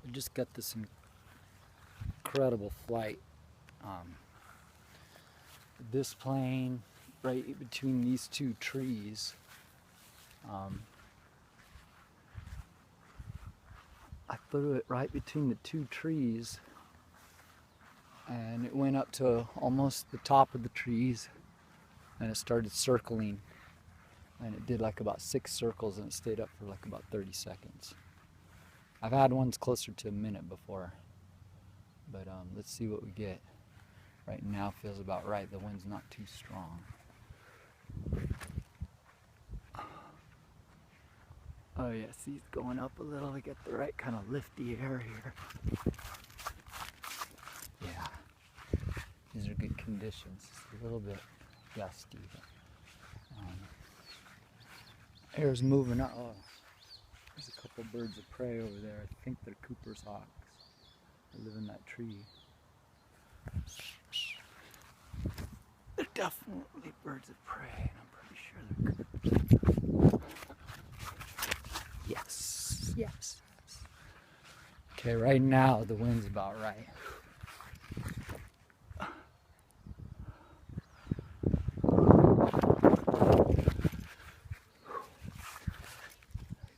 I just got this incredible flight. This plane right between these two trees. I flew it right between the two trees, and it went up to almost the top of the trees, and it started circling, and it did like about 6 circles, and it stayed up for like about 30 seconds. I've had ones closer to a minute before, but let's see what we get. Right now feels about right. The wind's not too strong. Oh yeah, see, it's going up a little. We get the right kind of lifty air here. Yeah, these are good conditions. It's a little bit gusty. Air's moving up. Oh, there's a couple birds of prey over there. I think they're Cooper's hawks. They live in that tree. They're definitely birds of prey, and I'm pretty sure they're Coopers. Yes, yes. Okay, right now the wind's about right.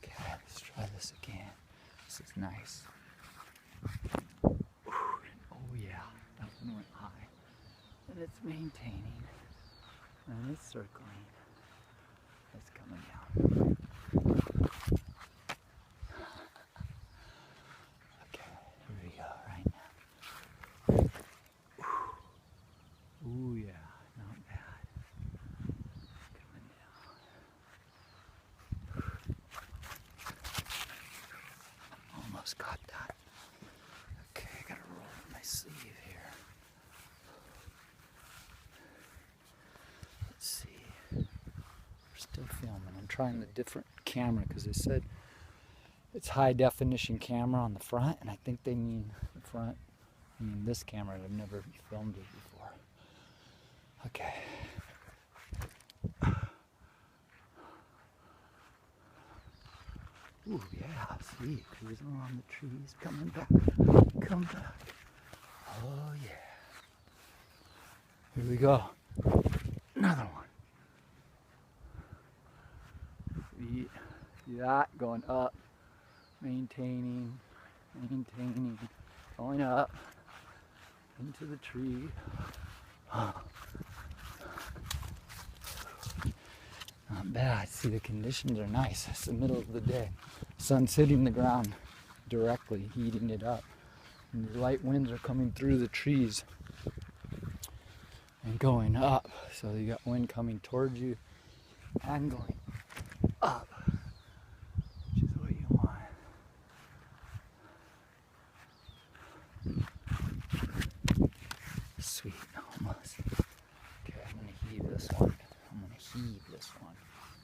Okay, let's try this again. This is nice. Oh yeah, that one went high. And it's maintaining. And it's circling. It's coming down. Okay, here we go right now. Ooh yeah, not bad. Coming down. Almost got that. Okay, I gotta roll up my sleeve here. Let's see. We're still filming. I'm trying the different camera because they said it's high definition camera on the front, and I think they mean the front. I mean this camera. I've never filmed it before. Okay. Ooh, yeah, see, cruising along the trees, coming back, come back. Oh, yeah. Here we go. Another one. See that, going up, maintaining, going up, into the tree. Not bad. See, the conditions are nice. It's the middle of the day. Sun's hitting the ground directly, heating it up. And the light winds are coming through the trees and going up. So you got wind coming towards you and going up, which is what you want. Sweet, almost. Okay, I'm gonna heave this one.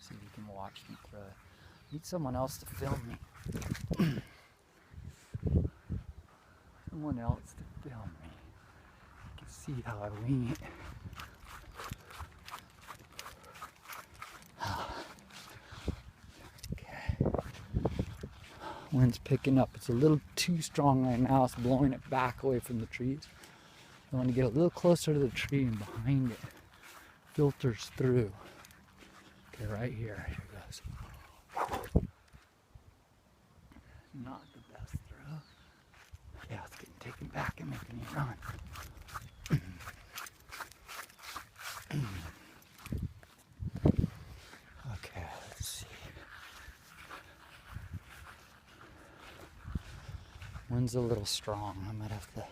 See if you can watch me throw it. Need someone else to film me. Someone else to film me. You can see how I wing it. Okay. Wind's picking up. It's a little too strong right now. It's blowing it back away from the trees. I want to get a little closer to the tree, and behind it filters through. Okay, right here. Here it goes. Not the best throw. Yeah, it's getting taken back and making me run. Okay, let's see. Wind's a little strong. I might have to